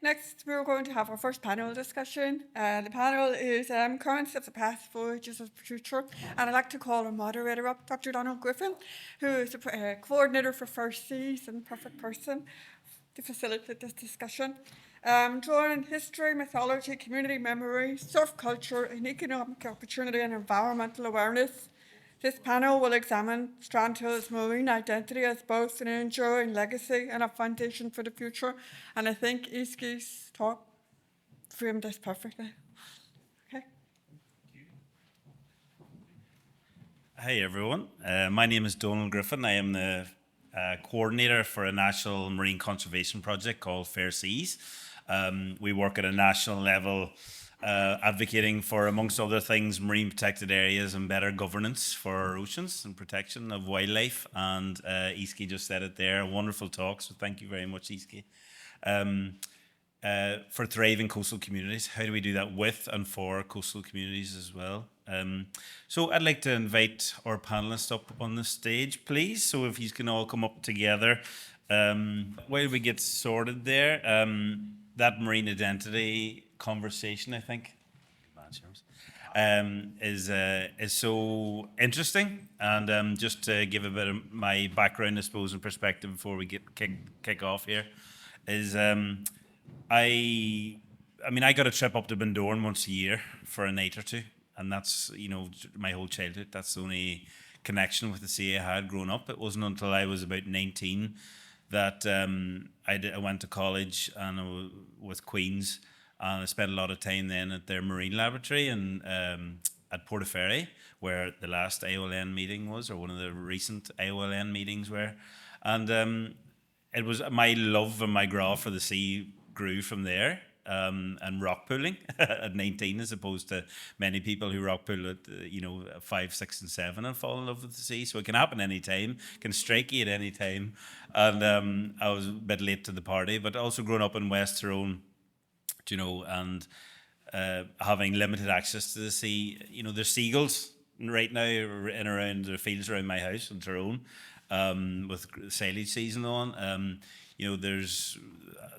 Next, we're going to have our first panel discussion. The panel is Currents of the Past, Voyages of the Future. And I'd like to call our moderator up, Dr. Donald Griffin, who is the coordinator for First Seas and perfect person to facilitate this discussion. Drawing on history, mythology, community memory, surf culture, and economic opportunity and environmental awareness. This panel will examine Strandhill's marine identity as both an enduring legacy and a foundation for the future. And I think Iski's talk framed this perfectly. Okay. Hi everyone, my name is Donald Griffin. I am the coordinator for a national marine conservation project called Fair Seas. We work at a national level advocating for, amongst other things, marine protected areas and better governance for our oceans and protection of wildlife. And Iski just said it there, a wonderful talk, so thank you very much, Iski. For thriving coastal communities, how do we do that with and for coastal communities as well? So I'd like to invite our panelists up on the stage, please. So if you can all come up together. While we get sorted there, that marine identity conversation, I think, is so interesting. And just to give a bit of my background, I suppose, and perspective before we kick off here, is I got a trip up to Bundoran once a year for a night or two, and that's, my whole childhood. That's the only connection with the sea I had growing up. It wasn't until I was about 19 that I went to college and with Queen's, and I spent a lot of time then at their marine laboratory and at Portaferry, where the last IOLN meeting was, or one of the recent IOLN meetings were. And it was my love and my graw for the sea grew from there. And rock pooling at 19, as opposed to many people who rock pool at 5, 6, and 7 and fall in love with the sea. So it can happen anytime, can strike you at any time. And I was a bit late to the party, but also growing up in West Tyrone, and having limited access to the sea. There's seagulls right now in around the fields around my house in Tyrone, with silage season on. There's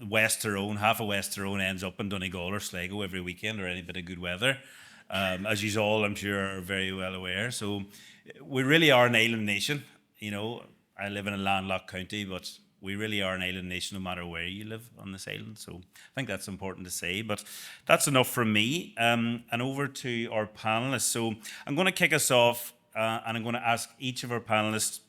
West Tyrone, half of West Tyrone ends up in Donegal or Sligo every weekend or any bit of good weather, as you all, I'm sure, are very well aware. So we really are an island nation. I live in a landlocked county, but we really are an island nation no matter where you live on this island. So I think that's important to say. But that's enough from me. And over to our panelists. So I'm going to kick us off, and I'm going to ask each of our panelists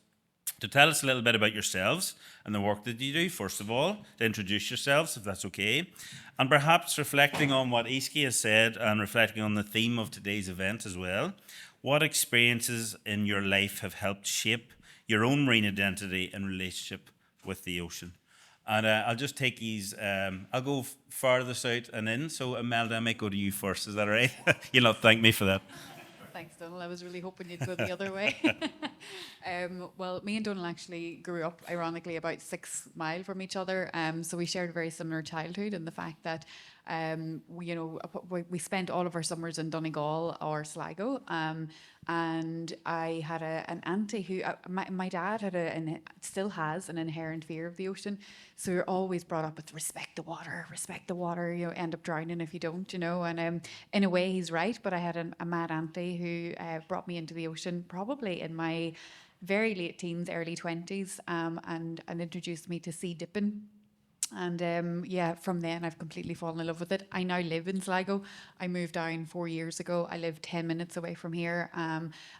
to tell us a little bit about yourselves and the work that you do, first of all, to introduce yourselves, if that's okay, and perhaps reflecting on what Iski has said and reflecting on the theme of today's event as well. What experiences in your life have helped shape your own marine identity and relationship with the ocean? And I'll just take these, I'll go farthest out and in, so Imelda, I might go to you first, is that all right? You'll not thank me for that. Thanks, Donald. I was really hoping you'd go the other way. Well, me and Donald actually grew up, ironically, about 6 miles from each other. So we shared a very similar childhood, and the fact that we spent all of our summers in Donegal or Sligo. And I had an auntie who, my dad had and still has an inherent fear of the ocean. So you're always brought up with respect the water, end up drowning if you don't, And in a way, he's right. But I had a mad auntie who brought me into the ocean probably in my very late teens, early 20s, and introduced me to sea dipping. And from then I've completely fallen in love with it. I now live in Sligo. I moved down 4 years ago. I live 10 minutes away from here.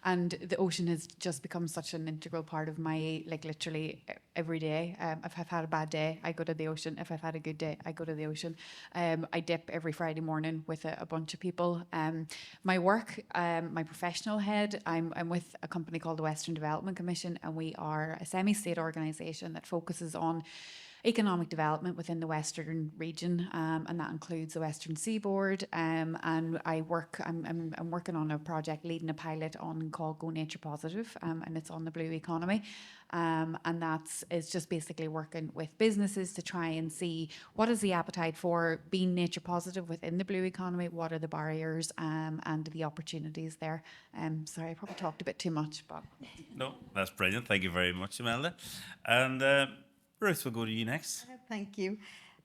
And the ocean has just become such an integral part of my, literally every day. If I've had a bad day, I go to the ocean. If I've had a good day, I go to the ocean. I dip every Friday morning with a bunch of people. My work, my professional head, I'm with a company called the Western Development Commission, and we are a semi-state organisation that focuses on economic development within the Western region, and that includes the Western Seaboard. And I'm working on a project, leading a pilot on called Go Nature Positive, and it's on the blue economy. And is just basically working with businesses to try and see what is the appetite for being nature positive within the blue economy, what are the barriers and the opportunities there. Sorry, I probably talked a bit too much, but no, that's brilliant. Thank you very much, Imelda. And Ruth, we'll go to you next. Thank you.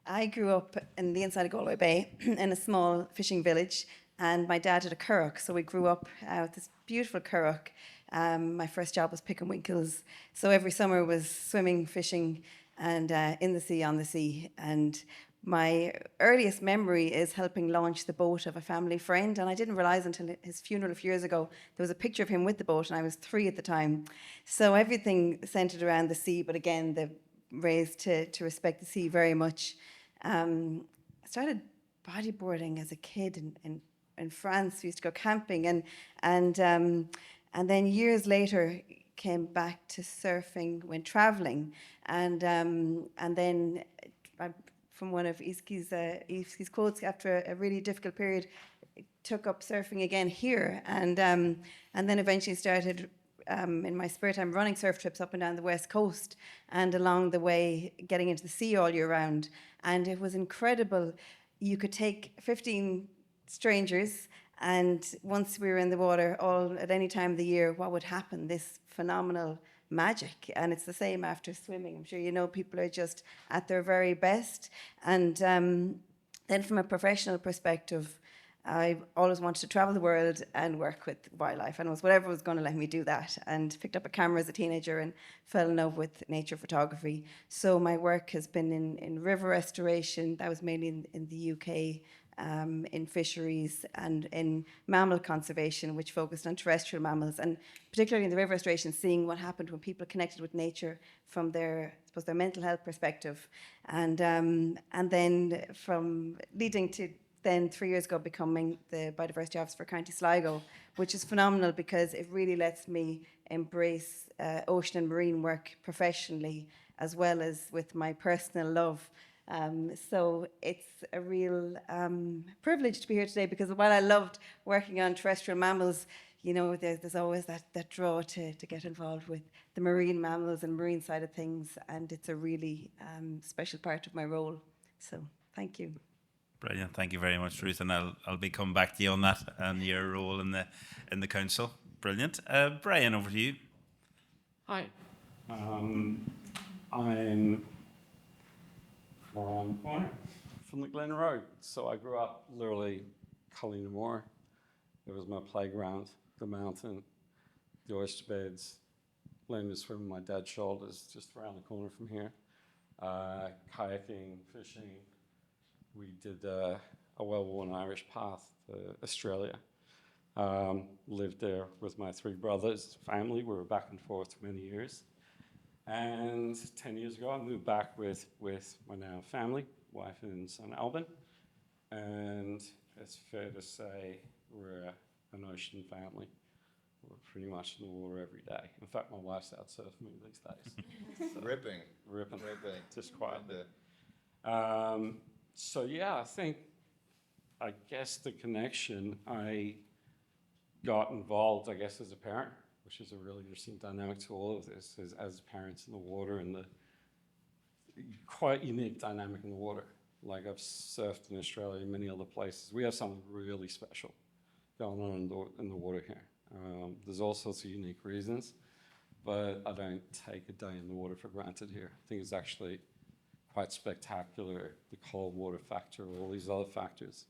I grew up in the inside of Galway Bay in a small fishing village, and my dad had a curragh, so we grew up with this beautiful curragh. My first job was picking winkles, so every summer was swimming, fishing, and in the sea, on the sea. And my earliest memory is helping launch the boat of a family friend, and I didn't realize until his funeral a few years ago there was a picture of him with the boat, and I was 3 at the time. So everything centered around the sea, but again, the raised to respect the sea very much. I started bodyboarding as a kid in France. We used to go camping, and then years later came back to surfing when traveling, and then from one of Iski's quotes, after a really difficult period, took up surfing again here, and then eventually started. In my spare time, running surf trips up and down the west coast, and along the way, getting into the sea all year round. And it was incredible. You could take 15 strangers, and once we were in the water, all at any time of the year, what would happen? This phenomenal magic. And it's the same after swimming. I'm sure you know people are just at their very best. And then, from a professional perspective, I always wanted to travel the world and work with wildlife, and it was whatever was going to let me do that. And picked up a camera as a teenager and fell in love with nature photography. So my work has been in river restoration. That was mainly in the UK, in fisheries, and in mammal conservation, which focused on terrestrial mammals, and particularly in the river restoration, seeing what happened when people connected with nature from their, I suppose, their mental health perspective, and then from leading to then 3 years ago becoming the biodiversity officer for County Sligo, which is phenomenal because it really lets me embrace ocean and marine work professionally as well as with my personal love. So it's a real privilege to be here today, because while I loved working on terrestrial mammals, you know, there's always that draw to get involved with the marine mammals and marine side of things, and it's a really special part of my role. So thank you. Brilliant. Thank you very much, Ruth. And I'll be coming back to you on that and your role in the council. Brilliant. Brian, over to you. Hi. I'm from the Glen Road. So I grew up literally Cullinamore. It was my playground, the mountain, the oyster beds, learning to swim with my dad's shoulders just around the corner from here. Kayaking, fishing. We did a well-worn Irish path to Australia. Lived there with my 3 brothers, family. We were back and forth for many years. And 10 years ago, I moved back with my now family, wife and son Albin. And it's fair to say we're an ocean family. We're pretty much in the water every day. In fact, my wife's out surfing me these days. So, ripping. Just quietly. So yeah, I guess the connection, I got involved, I guess, as a parent, which is a really interesting dynamic to all of this, is as parents in the water, and the quite unique dynamic in the water. Like I've surfed in Australia and many other places. We have something really special going on in the water here. There's all sorts of unique reasons, but I don't take a day in the water for granted here. I think it's actually quite spectacular, the cold water factor, all these other factors.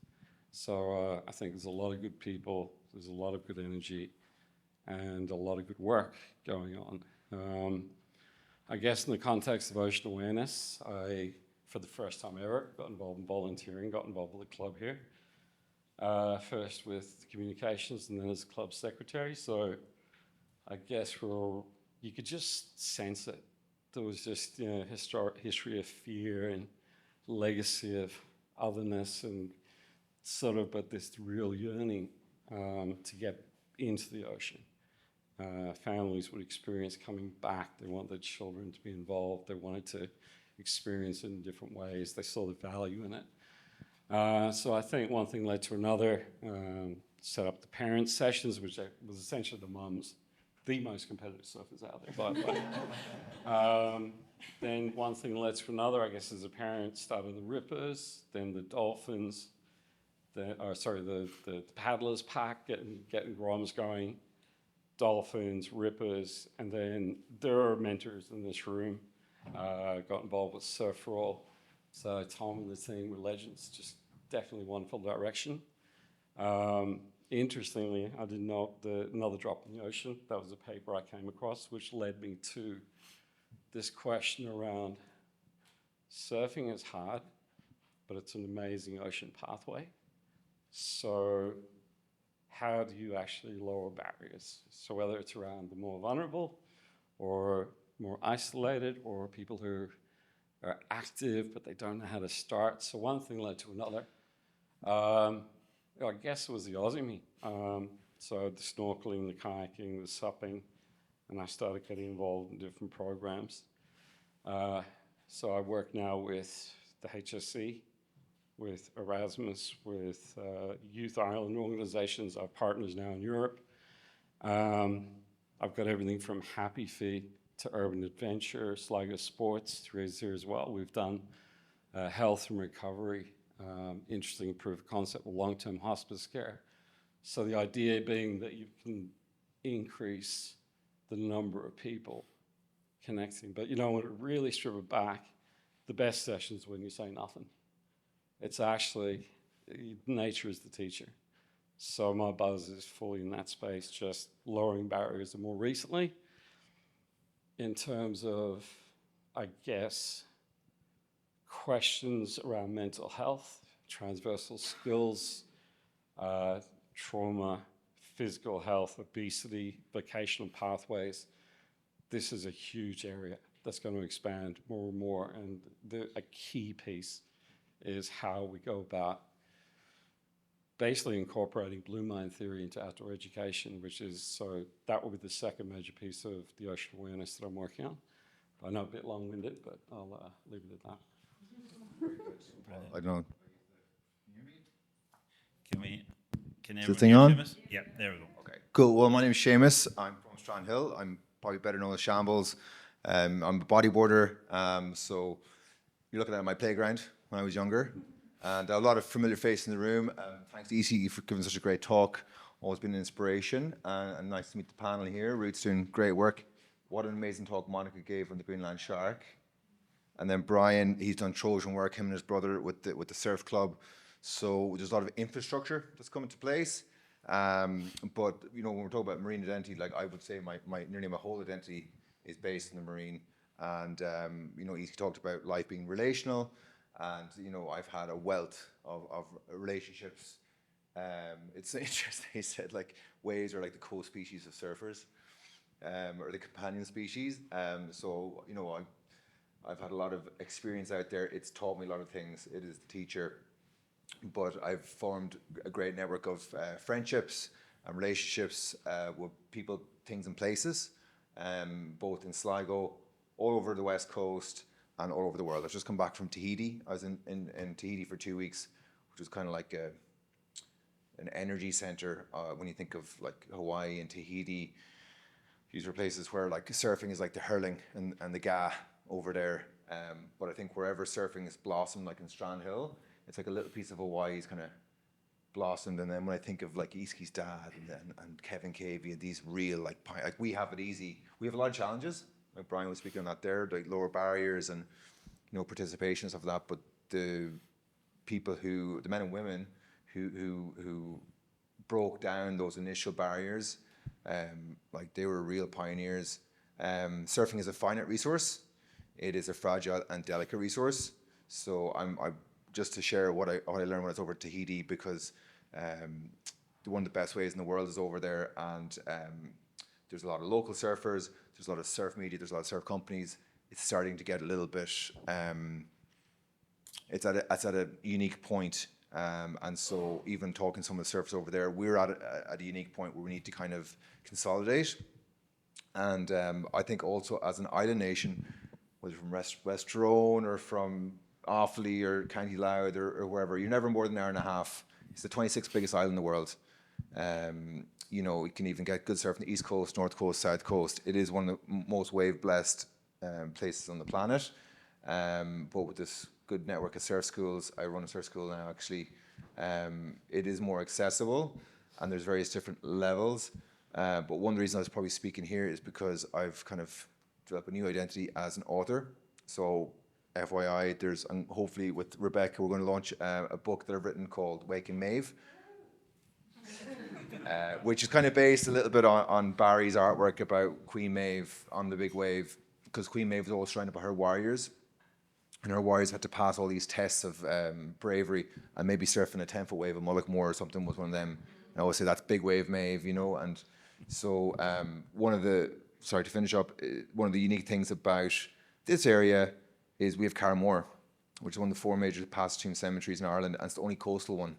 So I think there's a lot of good people, there's a lot of good energy, and a lot of good work going on. I guess in the context of ocean awareness, I, for the first time ever, got involved in volunteering, got involved with the club here. First with communications and then as club secretary. So I guess you could just sense it. There was just, you know, history of fear and legacy of otherness, and sort of, but this real yearning to get into the ocean. Families would experience coming back. They wanted their children to be involved. They wanted to experience it in different ways. They saw the value in it. So I think one thing led to another. Set up the parent sessions, which was essentially the mums, the most competitive surfers out there, by the way. Then one thing led to another, I guess, as a parent, started the rippers, then the dolphins, the paddlers pack, getting groms going, dolphins, rippers, and then there are mentors in this room. Got involved with Surf for All. So Tom and the team with Legends, just definitely wonderful direction. Interestingly, I did not, another drop in the ocean, that was a paper I came across, which led me to this question around surfing is hard, but it's an amazing ocean pathway. So how do you actually lower barriers? So whether it's around the more vulnerable or more isolated, or people who are active but they don't know how to start. So one thing led to another. I guess it was the Aussie me. So the snorkeling, the kayaking, the supping, and I started getting involved in different programs. So I work now with the HSC, with Erasmus, with youth island organizations, our partners now in Europe. I've got everything from Happy Feet to Urban Adventure, Sligo Sports, Therese here as well. We've done health and recovery, interesting proof of concept with long-term hospice care. So the idea being that you can increase the number of people connecting. But you know, when it really strip it back, the best sessions when you say nothing. It's actually, nature is the teacher. So my buzz is fully in that space, just lowering barriers. And more recently, in terms of, I guess, questions around mental health, transversal skills, trauma, physical health, obesity, vocational pathways, this is a huge area that's going to expand more and more. And a key piece is how we go about basically incorporating blue mind theory into outdoor education, which is, so that will be the second major piece of the ocean awareness that I'm working on. I know a bit long-winded, but I'll leave it at that. I don't know. Can Is everyone the thing hear on? Seamus? Yeah, there we go. Okay, cool. Well, my name is Seamus. I'm from Strandhill. I'm probably better known as Shambles. I'm a bodyboarder. So you're looking at my playground when I was younger. And a lot of familiar faces in the room. Thanks to ECE for giving such a great talk. Always been an inspiration. And nice to meet the panel here. Ruth's doing great work. What an amazing talk Monica gave on the Greenland shark. And then Brian, he's done Trojan work, him and his brother with the surf club. So there's a lot of infrastructure that's come into place. But you know, when we're talking about marine identity, like I would say nearly my whole identity is based in the marine. And you know, he talked about life being relational. And you know, I've had a wealth of relationships. It's interesting, he said like waves are like the co-species of surfers, or the companion species. So you know, I've had a lot of experience out there. It's taught me a lot of things. It is the teacher. But I've formed a great network of friendships and relationships with people, things and places, both in Sligo, all over the West Coast, and all over the world. I've just come back from Tahiti. I was in Tahiti for 2 weeks, which was kind of like an energy center. When you think of like Hawaii and Tahiti, these are places where like surfing is like the hurling and the ga over there. But I think wherever surfing has blossomed, like in Strandhill, it's like a little piece of Hawaii's kind of blossomed. And then when I think of like Iski's dad and Kevin Cavey, these real like we have it easy. We have a lot of challenges. Like Brian was speaking on that there, like lower barriers and you know participation and stuff like that. But the people the men and women who broke down those initial barriers, like they were real pioneers. Surfing is a finite resource. It is a fragile and delicate resource. So I just to share what I learned when I was over at Tahiti, because one of the best ways in the world is over there, and there's a lot of local surfers, there's a lot of surf media, there's a lot of surf companies. It's starting to get a little bit, it's at a unique point. And so even talking to some of the surfers over there, we're at a unique point where we need to kind of consolidate. And I think also as an island nation, whether from West Tyrone or from Offaly or County Louth or wherever, you're never more than an hour and a half. It's the 26th biggest island in the world. You know, you can even get good surf on the East Coast, North Coast, South Coast. It is one of the most wave-blessed places on the planet. But with this good network of surf schools, I run a surf school now actually, it is more accessible and there's various different levels. But one of the reasons I was probably speaking here is because I've kind of developed a new identity as an author. So FYI, there's, and hopefully with Rebecca, we're going to launch a book that I've written called Waking Maeve, which is kind of based a little bit on Barry's artwork about Queen Maeve on the big wave, because Queen Maeve was always surrounded by her warriors, and her warriors had to pass all these tests of bravery, and maybe surfing a 10-foot wave of Mullaghmore or something was one of them. And I always say that's big wave Maeve, you know. And so sorry to finish up, one of the unique things about this area is we have Carramore, which is one of the 4 major past tomb cemeteries in Ireland, and it's the only coastal one.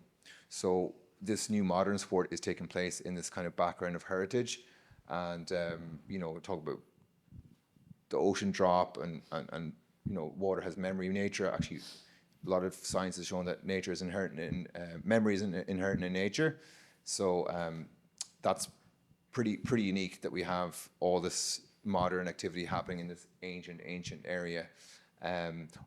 So this new modern sport is taking place in this kind of background of heritage, and you know, talk about the ocean drop, and you know, water has memory. Nature, actually, a lot of science has shown that nature is inherent in memory is inherent in nature. So that's pretty unique that we have all this modern activity happening in this ancient area.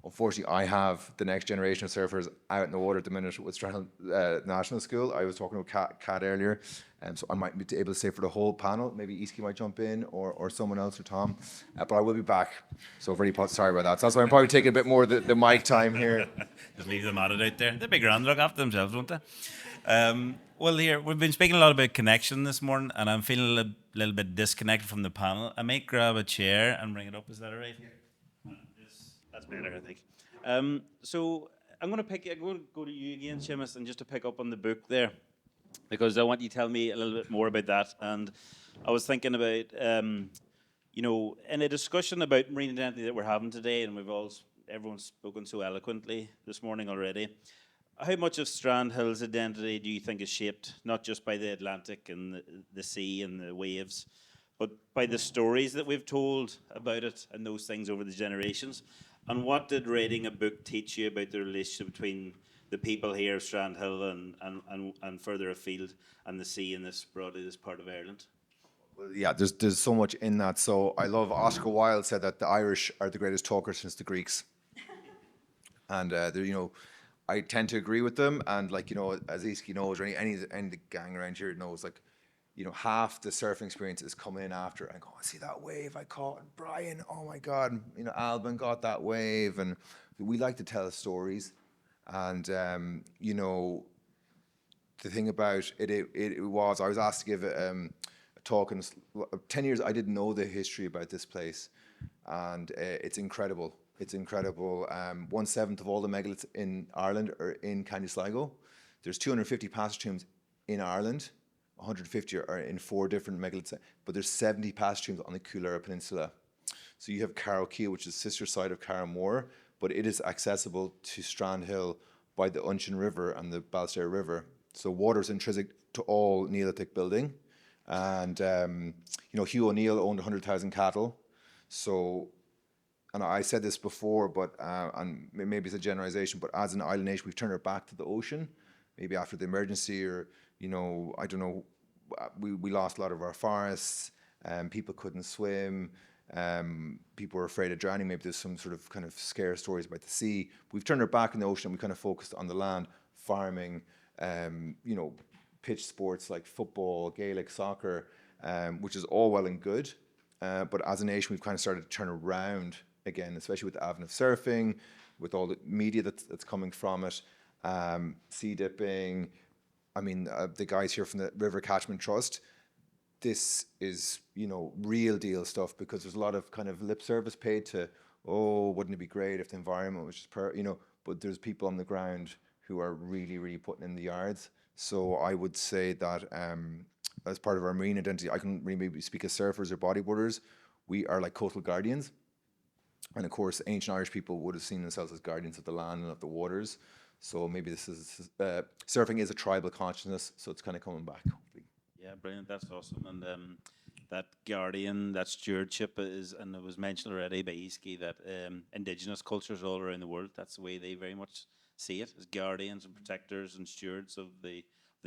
Unfortunately, I have the next generation of surfers out in the water at the minute with Strandhill National School. I was talking to Kat earlier, so I might be able to say for the whole panel, maybe Iski might jump in, or someone else, or Tom, but I will be back. So very sorry about that. So that's why I'm probably taking a bit more of the mic time here. Just leave them at it out there. They'll be grand, look after themselves, won't they? Well, here, we've been speaking a lot about connection this morning, and I'm feeling a little bit disconnected from the panel. I might grab a chair and bring it up. Is that all right? That's better, I think. So I'm going to go to you again, Seamus, and just to pick up on the book there, because I want you to tell me a little bit more about that. And I was thinking about, you know, in a discussion about marine identity that we're having today, and everyone's spoken so eloquently this morning already. How much of Strandhill's identity do you think is shaped not just by the Atlantic and the sea and the waves, but by the stories that we've told about it and those things over the generations? And what did writing a book teach you about the relationship between the people here of Strandhill and further afield, and the sea in this part of Ireland? Well, yeah, there's so much in that. So I love Oscar Wilde said that the Irish are the greatest talkers since the Greeks, and you know, I tend to agree with them. And like, you know, as Iski knows, or any of the gang around here knows, like, you know, half the surfing experience is coming in after and go, see that wave I caught, and Brian, oh my God, and, you know, Alban got that wave. And we like to tell stories. And, you know, the thing about it was, I was asked to give a talk in 10 years. I didn't know the history about this place. And it's incredible. It's incredible. 1/7 of all the megaliths in Ireland are in County Sligo. There's 250 passage tombs in Ireland. 150 are in 4 different megaliths, but there's 70 passage tombs on the Coolera Peninsula. So you have Carrowkeel, which is the sister side of Carramore, but it is accessible to Strandhill by the Unshin River and the Balstair River. So water is intrinsic to all Neolithic building. And, you know, Hugh O'Neill owned 100,000 cattle. So, and I said this before, but and maybe it's a generalization, but as an island nation, we've turned our back to the ocean, maybe after the emergency, or, you know, I don't know, we lost a lot of our forests, people couldn't swim, people were afraid of drowning, maybe there's some sort of kind of scare stories about the sea. We've turned our back on the ocean, and we kind of focused on the land, farming, you know, pitch sports like football, Gaelic soccer, which is all well and good, but as a nation, we've kind of started to turn around again, especially with the advent of surfing, with all the media that's coming from it, sea dipping. I mean, the guys here from the River Catchment Trust, this is, you know, real deal stuff, because there's a lot of kind of lip service paid to, oh, wouldn't it be great if the environment was just, you know, but there's people on the ground who are really putting in the yards. So I would say that as part of our marine identity, I can really maybe speak as surfers or bodyboarders, we are like coastal guardians. And of course, ancient Irish people would have seen themselves as guardians of the land and of the waters. So maybe this is, surfing is a tribal consciousness, so it's kind of coming back, hopefully. Yeah, brilliant. That's awesome. And that guardian, that stewardship is, and it was mentioned already by Iski, that indigenous cultures all around the world, that's the way they very much see it, as guardians and protectors and stewards of the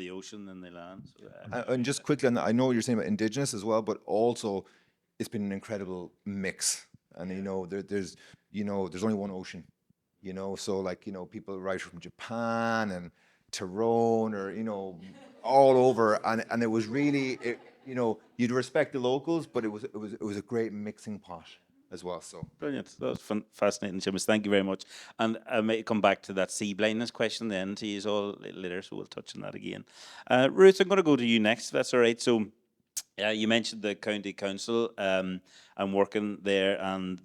ocean and the land. So, and just quickly, and I know you're saying about indigenous as well, but also it's been an incredible mix. And, you know, there's only one ocean, you know, so like, you know, people right from Japan and Tyrone, or, you know, all over, and it was really, you know, you'd respect the locals, but it was a great mixing pot. as well. So Brilliant. That was fascinating, Seamus. Thank you very much. And I may come back to that sea blindness question then to use all later, so we'll touch on that again. Ruth, I'm going to go to you next, if that's all right. So you mentioned the county council and working there, and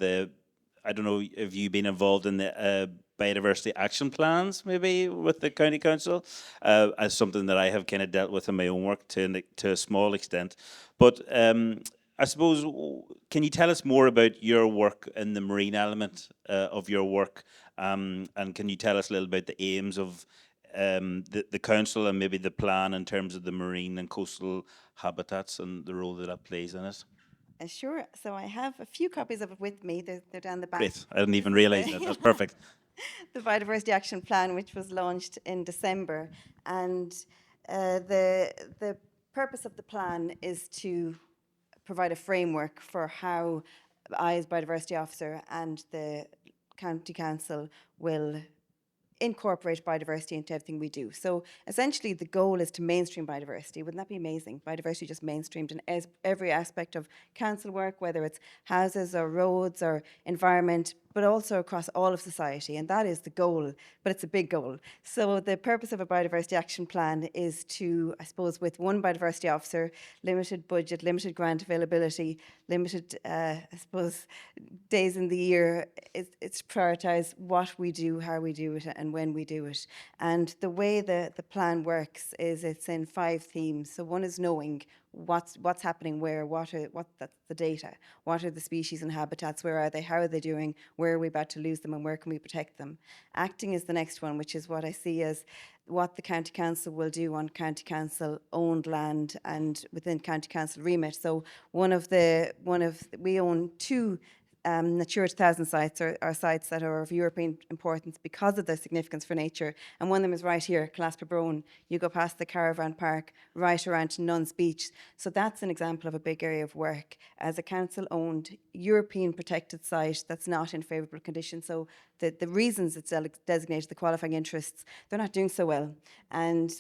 I don't know if you've been involved in the biodiversity action plans, maybe with the county council, as something that I have kind of dealt with in my own work to a small extent. But I suppose, can you tell us more about your work in the marine element of your work, and can you tell us a little about the aims of the council and maybe the plan in terms of the marine and coastal habitats and the role that plays in it? Sure. So I have a few copies of it with me. They're down the back. Great. I didn't even realize that. That's perfect. The Biodiversity Action Plan, which was launched in December, and the purpose of the plan is to provide a framework for how I, as biodiversity officer, and the county council will incorporate biodiversity into everything we do. So essentially the goal is to mainstream biodiversity. Wouldn't that be amazing? Biodiversity just mainstreamed in every aspect of council work, whether it's houses or roads or environment, but also across all of society. And that is the goal, but it's a big goal. So the purpose of a biodiversity action plan is to, I suppose, with one biodiversity officer, limited budget, limited grant availability, limited, I suppose, days in the year, it's to prioritise what we do, how we do it, and when we do it. And the way the plan works is it's in 5 themes. So one is knowing what's happening where, that's the data. What are the species and habitats? Where are they? How are they doing? Where are we about to lose them? And where can we protect them? Acting is the next one, which is what I see as what the county council will do on county council owned land and within county council remit. So we own 2 Natura 2000 sites are sites that are of European importance because of their significance for nature. And one of them is right here, Clasper-Brone. You go past the caravan park, right around to Nuns Beach. So that's an example of a big area of work as a council-owned European protected site that's not in favourable condition. So the reasons it's designated the qualifying interests, they're not doing so well. And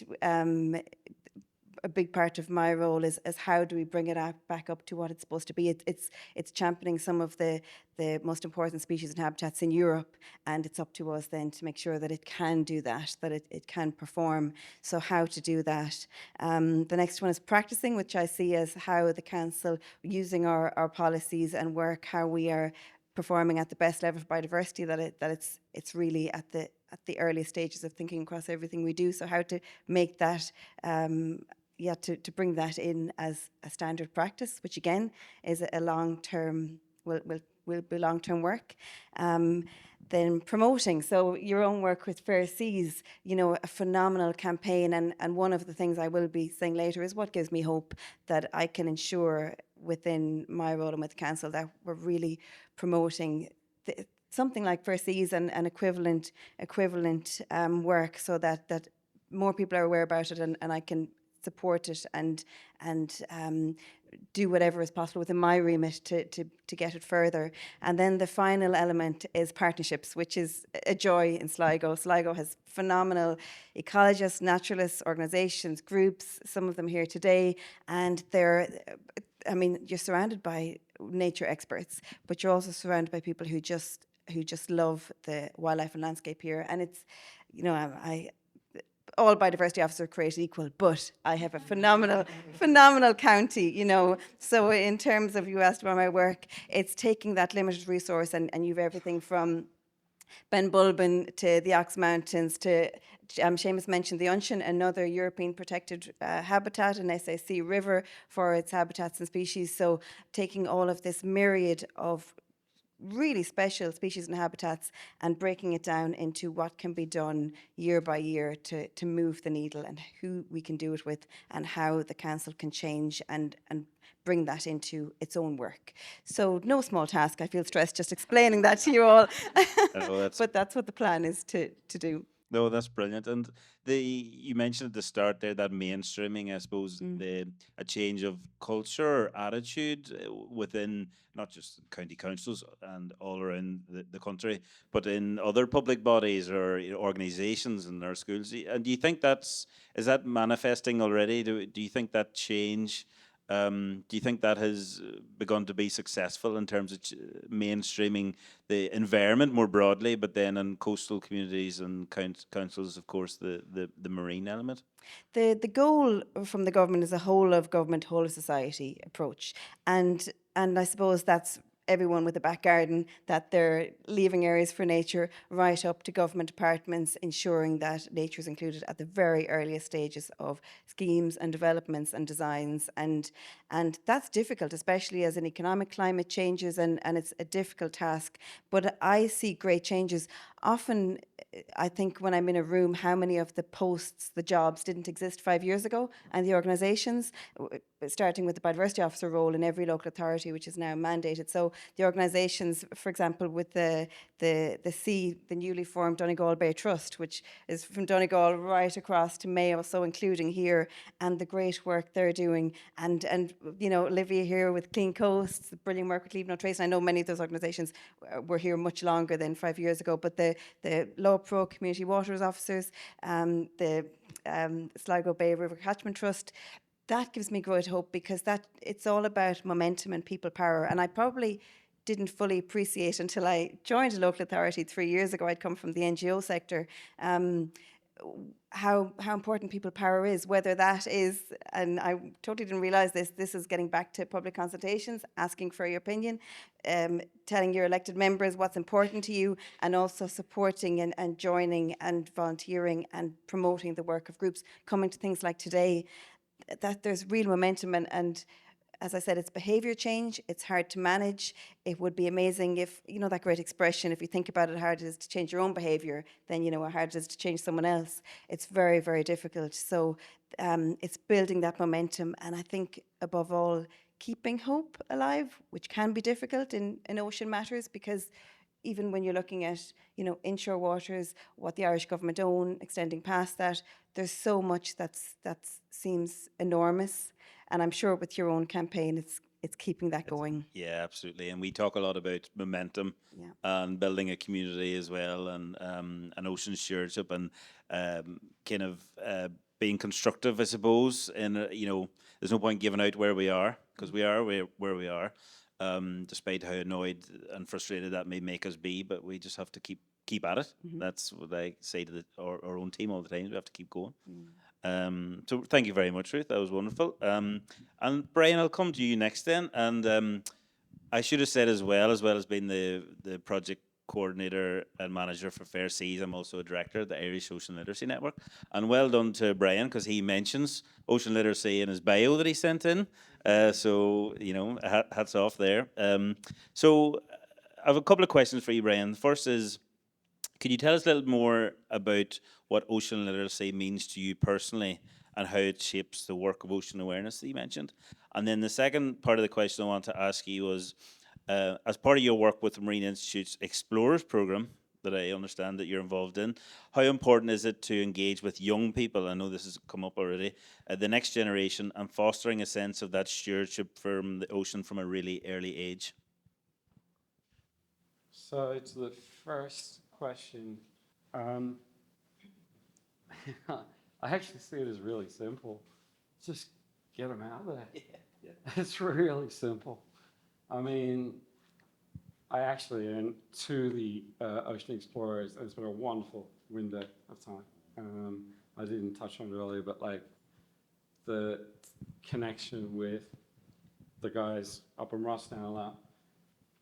a big part of my role is how do we bring it back up to what it's supposed to be. It's championing some of the most important species and habitats in Europe, and it's up to us then to make sure that it can do that, that it can perform. So how to do that. The next one is practicing, which I see as how the council, using our policies and work, how we are performing at the best level of biodiversity, that it's really at the earliest stages of thinking across everything we do. So how to make that to bring that in as a standard practice, which again is a long-term, will be long-term work. Then promoting, so your own work with Fair Seas, a phenomenal campaign, and one of the things I will be saying later is what gives me hope that I can ensure within my role and with the council that we're really promoting something like Fair Seas and equivalent work, so that more people are aware about it, and I can support it and do whatever is possible within my remit to get it further. And then the final element is partnerships, which is a joy in Sligo. Sligo has phenomenal ecologists, naturalists, organisations, groups, some of them here today, and you're surrounded by nature experts, but you're also surrounded by people who just love the wildlife and landscape here. And it's, all biodiversity officers are created equal, but I have a phenomenal county, So in terms of, you asked about my work, it's taking that limited resource and you've everything from Ben Bulben to the Ox Mountains to, Seamus mentioned the Unshan, another European protected habitat, an SAC river for its habitats and species. So taking all of this myriad of really special species and habitats and breaking it down into what can be done year by year to move the needle, and who we can do it with, and how the council can change and bring that into its own work. So no small task. I feel stressed just explaining that to you all. But that's what the plan is to do. No, that's brilliant. And you mentioned at the start there that mainstreaming, I suppose, a change of culture or attitude within not just county councils and all around the country, but in other public bodies or organisations in our schools. And do you think is that manifesting already? Do you think that change Do you think that has begun to be successful in terms of mainstreaming the environment more broadly, but then in coastal communities and councils, of course, the marine element? The goal from the government is a whole of government, whole of society approach, and I suppose that's everyone with a back garden, that they're leaving areas for nature, right up to government departments ensuring that nature is included at the very earliest stages of schemes and developments and designs, and that's difficult, especially as an economic climate changes, and it's a difficult task. But I see great changes. Often, I think when I'm in a room, how many of the posts, the jobs didn't exist 5 years ago, and the organisations, starting with the biodiversity officer role in every local authority, which is now mandated. So the organisations, for example, with the newly formed Donegal Bay Trust, which is from Donegal right across to Mayo, so including here, and the great work they're doing, and you know, Olivia here with Clean Coasts, the brilliant work with Leave No Trace. And I know many of those organisations were here much longer than 5 years ago, but the Law Pro Community Waters Officers, the Sligo Bay River Catchment Trust, that gives me great hope, because that it's all about momentum and people power. And I probably didn't fully appreciate until I joined a local authority 3 years ago. I'd come from the NGO sector. How important people power is, whether that is, and I totally didn't realise this is getting back to public consultations, asking for your opinion, telling your elected members what's important to you, and also supporting and joining and volunteering and promoting the work of groups, coming to things like today, that there's real momentum, and as I said, it's behaviour change. It's hard to manage. It would be amazing if, you know, that great expression, if you think about it, how hard it is to change your own behaviour, then you know how hard it is to change someone else. It's very, very difficult. So it's building that momentum, and I think above all, keeping hope alive, which can be difficult in ocean matters, because even when you're looking at, you know, inshore waters, what the Irish government own, extending past that, there's so much that seems enormous. And I'm sure with your own campaign, it's keeping that going. Yeah, absolutely. And we talk a lot about momentum Yeah. and building a community as well, and ocean stewardship, and kind of being constructive, I suppose. And you know, there's no point giving out where we are, because we are where we are, despite how annoyed and frustrated that may make us be. But we just have to keep at it. That's what I say to our own team all the time. We have to keep going. So thank you very much, Ruth. That was wonderful. And Brian, I'll come to you next then. And I should have said as well as being the project coordinator and manager for Fair Seas, I'm also a director of the Irish Ocean Literacy Network. And well done to Brian, because he mentions ocean literacy in his bio that he sent in. So, you know, hats off there. So I have a couple of questions for you, Brian. The first is, could you tell us a little more about what ocean literacy means to you personally, and how it shapes the work of ocean awareness that you mentioned? And then the second part of the question I want to ask you was, as part of your work with the Marine Institute's Explorers program, that I understand that you're involved in, how important is it to engage with young people? I know this has come up already, the next generation, and fostering a sense of that stewardship from the ocean from a really early age? So to the first question, I actually see it as really simple. Just get them out there. Yeah. It's really simple. I mean, I actually went to the Ocean Explorers, and it's been a wonderful window of time. I didn't touch on it earlier, but like the connection with the guys up in Rosnella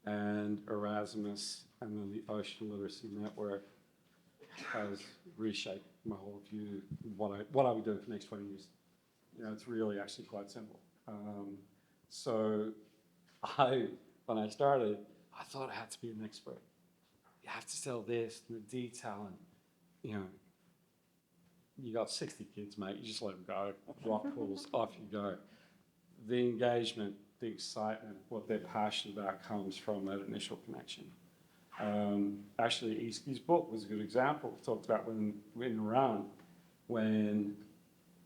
and Erasmus, and then the Ocean Literacy Network has reshaped my whole view of what I would do for the next 20 years. You know, it's really actually quite simple. So when I started, I thought I had to be an expert. You have to sell this, the detail, and, you know, you got 60 kids, mate, you just let them go, rock pools, off you go. The engagement, the excitement, what they're passionate about comes from that initial connection. Actually, Eastby's book was a good example. It talked about when in Iran, when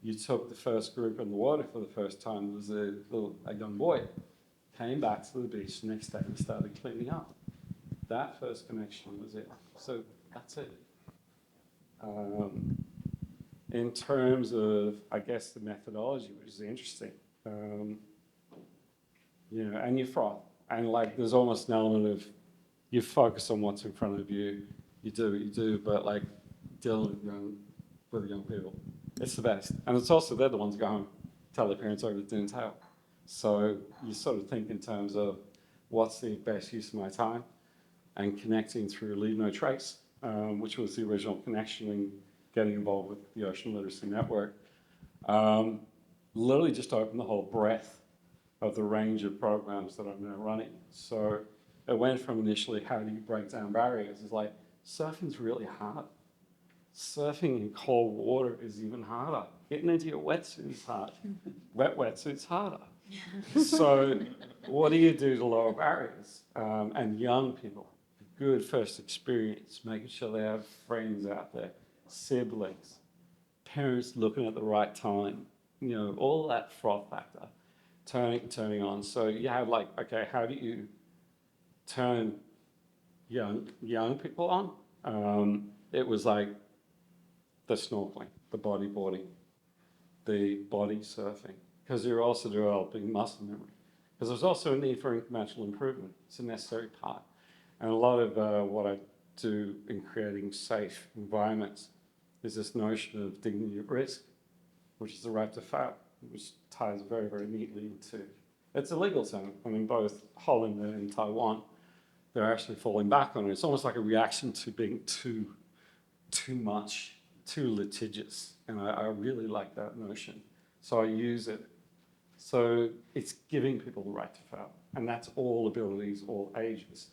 you took the first group in the water for the first time, there was a young boy came back to the beach the next day and started cleaning up. That first connection was it. So that's it. In terms of, I guess, the methodology, which is interesting, you know, and you froth. And like, there's almost an element of you focus on what's in front of you, you do what you do, but like dealing with young people, it's the best. And it's also, they're the ones who go home, tell their parents over the dinner table. So you sort of think in terms of what's the best use of my time, and connecting through Leave No Trace, which was the original connection and getting involved with the Ocean Literacy Network. Literally just opened the whole breadth of the range of programs that I'm now running. So it went from initially, how do you break down barriers? It's like, surfing's really hard. Surfing in cold water is even harder. Getting into your wetsuit is hard. Wet wetsuit's harder. So what do you do to lower barriers? And young people, good first experience, making sure they have friends out there, siblings, parents looking at the right time, you know, all that froth factor, turning on. So you have like, okay, how do you turn young people on? It was like the snorkeling, the bodyboarding, the body surfing, because you're also developing muscle memory. Because there's also a need for incremental improvement. It's a necessary part. And a lot of what I do in creating safe environments is this notion of dignity at risk, which is the right to fail, which ties very, very neatly into, it's a legal term. I mean, both Holland and Taiwan, they're actually falling back on it. It's almost like a reaction to being too much, too litigious. And I really like that notion. So I use it. So it's giving people the right to fail. And that's all abilities, all ages.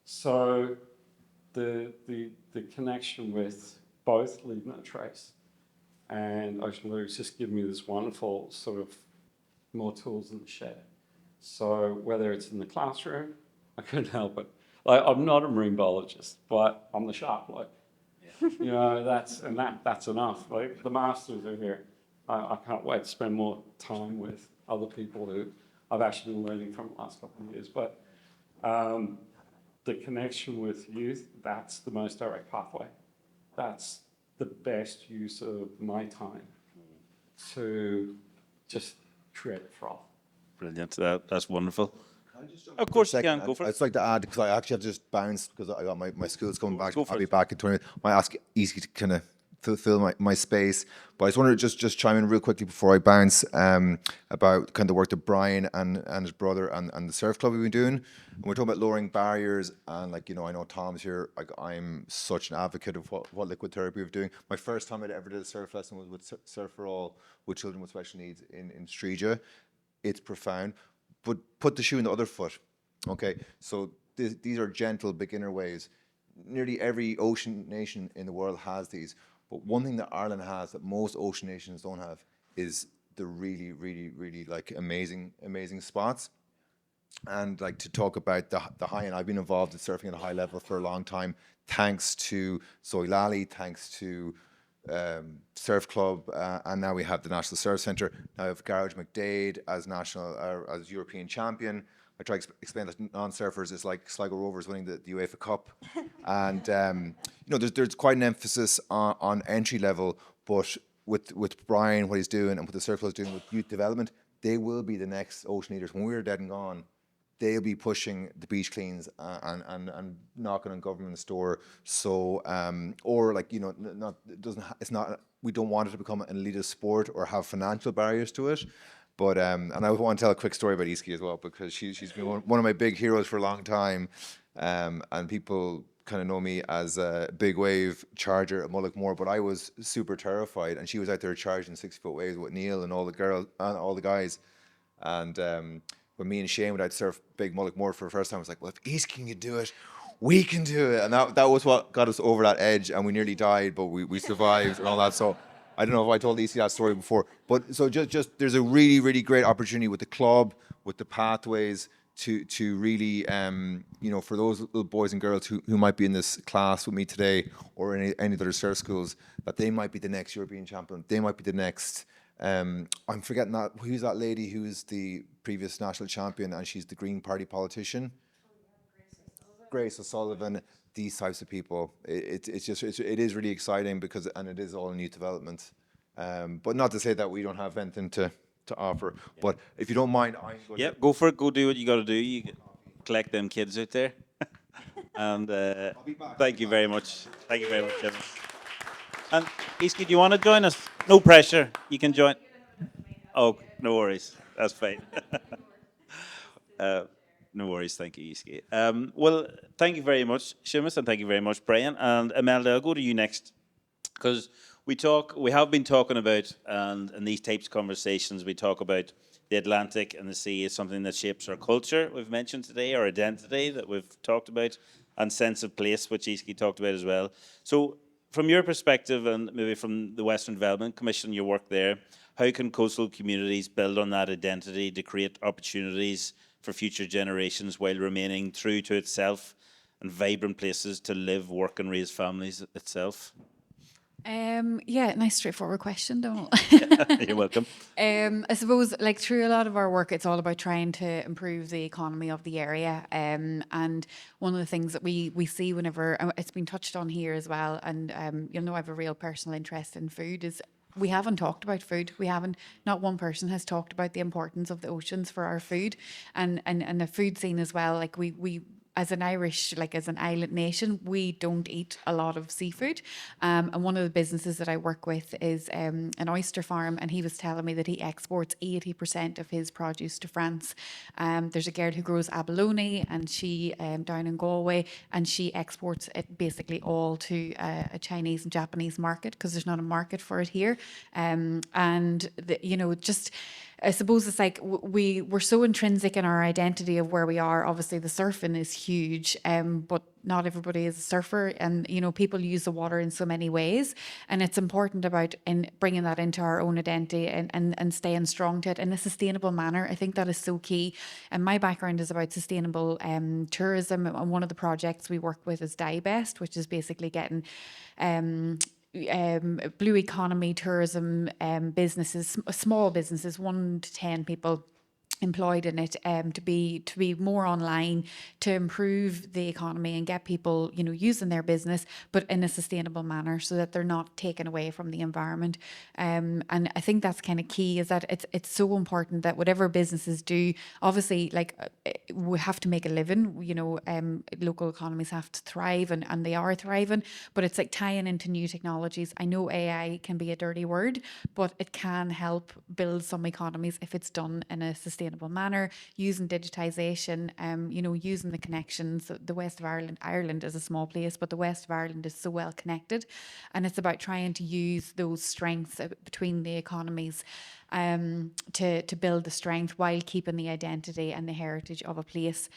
So the connection with both Leave No Trace and Ocean Lyrics just give me this wonderful sort of more tools in the shed. So whether it's in the classroom, I couldn't help it. Like, I'm not a marine biologist, but I'm the shark bloke. You know, that's enough. Like, the masters are here. I can't wait to spend more time with other people who I've actually been learning from the last couple of years. But the connection with youth, that's the most direct pathway. That's the best use of my time to just create a froth. Brilliant. That's wonderful. Of course you can, go for it. I'd just like to add, because I actually have to just bounce because I got my school's coming back. Go for I'll be it. back in 20 minutes. I might ask Easy to kind of fulfill my space. But I just wanted to just chime in real quickly before I bounce about kind of the work that Brian and his brother and the surf club have been doing. And we're talking about lowering barriers, and like, you know, I know Tom's here. Like, I'm such an advocate of what liquid therapy we're doing. My first time I'd ever did a surf lesson was with Surf for All with children with special needs in Strandhill. It's profound. But put the shoe in the other foot. Okay, so these are gentle beginner ways. Nearly every ocean nation in the world has these. But one thing that Ireland has that most ocean nations don't have is the really, really, really like amazing spots. And like to talk about the high, and I've been involved in surfing at a high level for a long time, thanks to Zoe Lally, thanks to Surf Club, and now we have the National Surf Centre. Now we have Garage McDade as European champion. I try to explain that non-surfers is like Sligo Rovers winning the UEFA Cup, and you know, there's quite an emphasis on entry level, but with Brian, what he's doing, and what the Surf Club is doing with youth development, they will be the next ocean leaders. When we're dead and gone, they'll be pushing the beach cleans and knocking on government's door. So or like, you know, we don't want it to become an elitist sport or have financial barriers to it. But and I want to tell a quick story about Iski as well, because she's been one of my big heroes for a long time, and people kind of know me as a big wave charger at Mullaghmore, but I was super terrified, and she was out there charging 60-foot waves with Neil and all the girls and all the guys, and when me and Shane would out surf big Mullaghmore for the first time, I was like, well, if Iski can do it, we can do it, and that was what got us over that edge, and we nearly died, but we survived and all that. So I don't know if I told Iski that story before, but so just there's a really, really great opportunity with the club, with the pathways to really, you know, for those little boys and girls who might be in this class with me today or any other surf schools, that they might be the next European champion, they might be the next, I'm forgetting that, who's that lady who is the previous national champion and she's the Green Party politician? Grace O'Sullivan, these types of people. It is really exciting because, and it is all in youth development. But not to say that we don't have anything to to offer. But if you don't mind, I'm going Yep, to... go for it. Go do what you got to do. You collect them kids out there. And thank you very much. Thank you very much, Kevin. And Iski, do you want to join us? No pressure. You can join. Oh, no worries. That's fine. No worries. Thank you, Iski. Well, thank you very much, Seamus, and thank you very much, Brian. And Imelda, I'll go to you next, because we have been talking about, and in these types of conversations, we talk about the Atlantic and the sea is something that shapes our culture, we've mentioned today, our identity that we've talked about, and sense of place, which Iski talked about as well. So from your perspective, and maybe from the Western Development Commission, your work there, how can coastal communities build on that identity to create opportunities for future generations while remaining true to itself and vibrant places to live, work and raise families itself? Yeah, nice straightforward question, Donald. You're welcome. I suppose, like, through a lot of our work, it's all about trying to improve the economy of the area. And one of the things that we see whenever it's been touched on here as well, and you'll know I have a real personal interest in food, is we haven't talked about food. We haven't, not one person has talked about the importance of the oceans for our food and the food scene as well. Like we as an Irish, like as an island nation, we don't eat a lot of seafood. And one of the businesses that I work with is an oyster farm, and he was telling me that he exports 80% of his produce to France. There's a girl who grows abalone, and she down in Galway, and she exports it basically all to a Chinese and Japanese market because there's not a market for it here. Just I suppose it's like we're so intrinsic in our identity of where we are. Obviously, the surfing is huge, but not everybody is a surfer, and people use the water in so many ways, and it's important about in bringing that into our own identity and staying strong to it in a sustainable manner. I think that is so key. And my background is about sustainable tourism, and one of the projects we work with is Divest, which is basically getting blue economy tourism businesses, small businesses, 1 to 10 people employed in it, to be more online, to improve the economy and get people using their business but in a sustainable manner so that they're not taken away from the environment. And I think that's kind of key, is that it's so important that whatever businesses do, obviously, like, we have to make a living, local economies have to thrive, and they are thriving, but it's like tying into new technologies. I know AI can be a dirty word, but it can help build some economies if it's done in a sustainable manner, using digitization, using the connections. The west of Ireland is a small place, but the west of Ireland is so well connected, and it's about trying to use those strengths between the economies to build the strength while keeping the identity and the heritage of a place.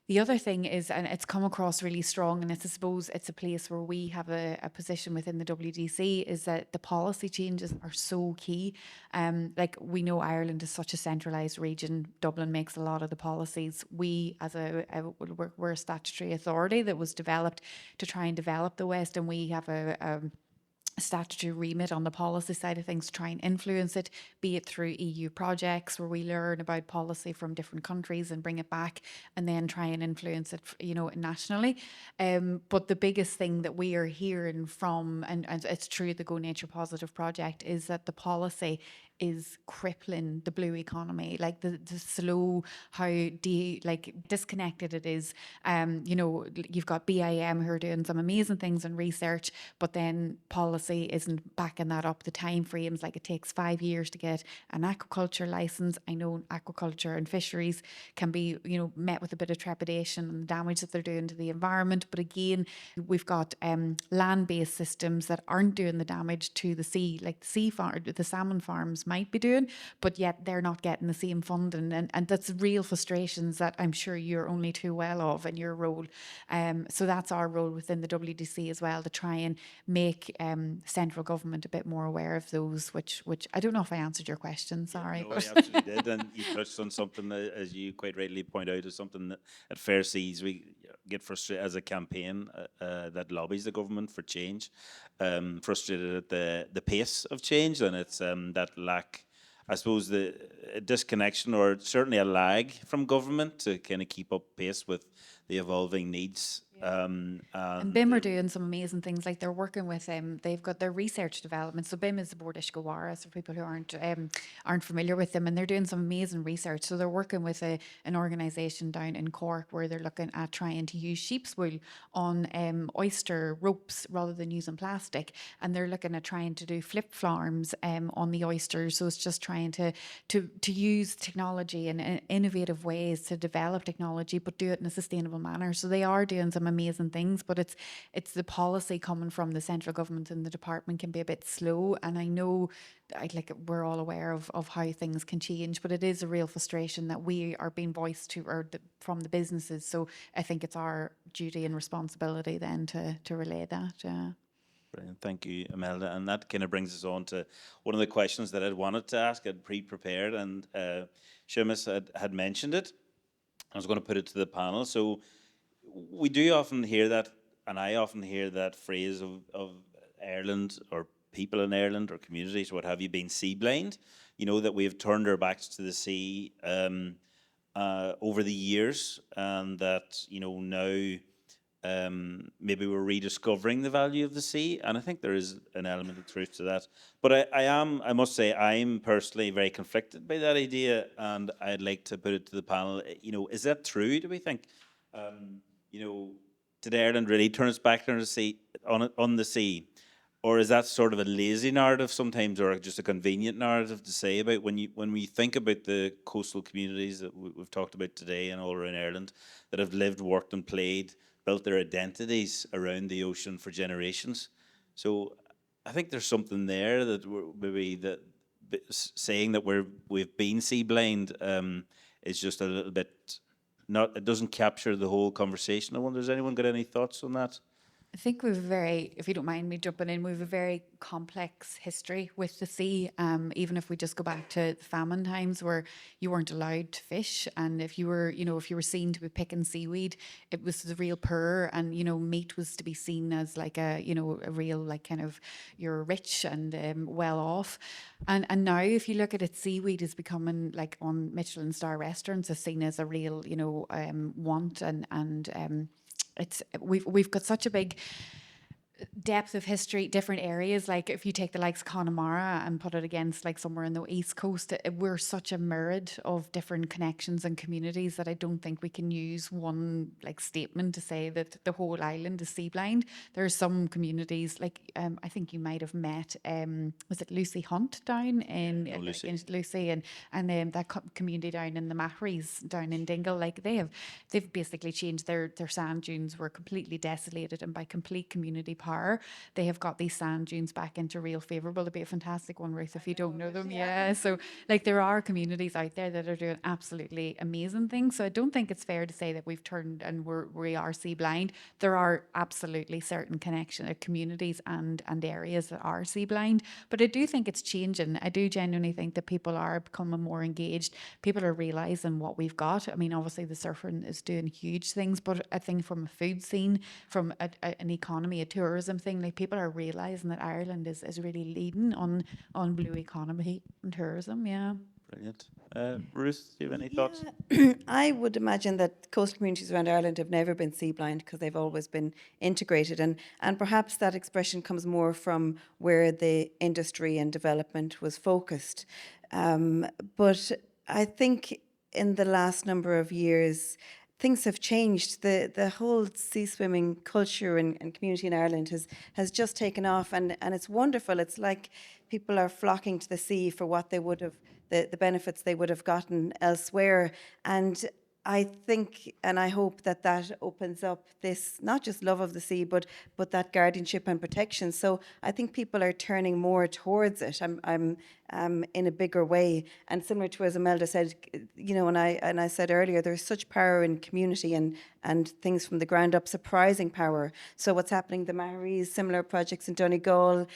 The other thing is, and it's come across really strong, and I suppose it's a place where we have a position within the WDC, is that the policy changes are so key. Like, we know Ireland is such a centralised region. Dublin makes a lot of the policies. We, as we're a statutory authority that was developed to try and develop the West, and we have a statutory remit on the policy side of things to try and influence it, be it through EU projects where we learn about policy from different countries and bring it back and then try and influence it, nationally. But the biggest thing that we are hearing from, and it's true, the Go Nature Positive project, is that the policy is crippling the blue economy, like the slow, how disconnected it is. You've got BIM who are doing some amazing things in research, but then policy isn't backing that up. The time frames, like, it takes 5 years to get an aquaculture license. I know aquaculture and fisheries can be, met with a bit of trepidation and the damage that they're doing to the environment. But again, we've got land-based systems that aren't doing the damage to the sea, like the salmon farms might be doing, but yet they're not getting the same funding, and that's real frustrations that I'm sure you're only too well of in your role. So that's our role within the WDC as well, to try and make central government a bit more aware of those, which I don't know if I answered your question, sorry. No, you absolutely did, and you touched on something that, as you quite rightly point out, is something that at Fair Seas we get frustrated as a campaign that lobbies the government for change, frustrated at the pace of change, and it's that lack, I suppose, the disconnection, or certainly a lag from government to kind of keep up pace with the evolving needs And BIM are doing some amazing things. Like they're working with they've got their research development. So BIM is the Board Ishkawaras for people who aren't familiar with them, and they're doing some amazing research. So they're working with an organisation down in Cork where they're looking at trying to use sheep's wool on oyster ropes rather than using plastic, and they're looking at trying to do flip farms on the oysters. So it's just trying to use technology in innovative ways to develop technology, but do it in a sustainable manner. So they are doing some amazing things, but it's the policy coming from the central government and the department can be a bit slow. And I know, we're all aware of how things can change, but it is a real frustration that we are being voiced to from the businesses. So I think it's our duty and responsibility then to relay that. Yeah. Brilliant. Thank you, Imelda. And that kind of brings us on to one of the questions that I'd wanted to ask. I'd pre-prepared, and Seamus had mentioned it. I was going to put it to the panel. So we do often hear that, and I often hear that phrase of Ireland, or people in Ireland, or communities, or what have you, being sea blind. You know, that we've turned our backs to the sea over the years, and that, you know, now maybe we're rediscovering the value of the sea, and I think there is an element of truth to that. But I must say, I'm personally very conflicted by that idea, and I'd like to put it to the panel. You know, is that true? Do we think, you know, did Ireland really turn its back on the sea, on the sea, or is that sort of a lazy narrative sometimes, or just a convenient narrative to say about when we think about the coastal communities that we've talked about today and all around Ireland that have lived, worked, and played, built their identities around the ocean for generations. So I think there's something there that we're maybe that saying that we've been sea blind is just a little bit not. It doesn't capture the whole conversation. I wonder, has anyone got any thoughts on that? I think we've if you don't mind me jumping in, we've a very complex history with the sea. Even if we just go back to famine times where you weren't allowed to fish, and if you were seen to be picking seaweed, it was the real poor, and meat was to be seen as like a real, like, kind of, you're rich and well off. And now if you look at it, seaweed is becoming, like, on Michelin star restaurants, is seen as a real want, and we've got such a big depth of history, different areas. Like if you take the likes of Connemara and put it against like somewhere in the East Coast, we're such a myriad of different connections and communities that I don't think we can use one like statement to say that the whole island is sea blind. There are some communities, like I think you might have met was it Lucy Hunt down in Lucy, and that community down in the Mahries down in Dingle, like they've basically changed their sand dunes were completely desolated, and by complete community power they have got these sand dunes back into real favourable. It'd be a fantastic one, Ruth, if you don't know them. Yeah. So like there are communities out there that are doing absolutely amazing things. So I don't think it's fair to say that we've turned and we are sea blind. There are absolutely certain communities and areas that are sea blind. But I do think it's changing. I do genuinely think that people are becoming more engaged. People are realising what we've got. I mean, obviously the surfing is doing huge things, but I think from a food scene, from an economy, a tourism thing, like people are realising that Ireland is really leading on blue economy and tourism. Yeah. Brilliant. Ruth, do you have any thoughts? I would imagine that coastal communities around Ireland have never been sea blind because they've always been integrated, and perhaps that expression comes more from where the industry and development was focused. But I think in the last number of years, things have changed. The whole sea swimming culture and community in Ireland has just taken off, and it's wonderful. It's like people are flocking to the sea for what they would have, the benefits they would have gotten elsewhere. And I think and I hope that opens up this, not just love of the sea, but that guardianship and protection. So I think people are turning more towards it. I'm in a bigger way. And similar to as Imelda said, and I said earlier, there's such power in community and things from the ground up, surprising power. So what's happening, the Mahries, similar projects in Donegal,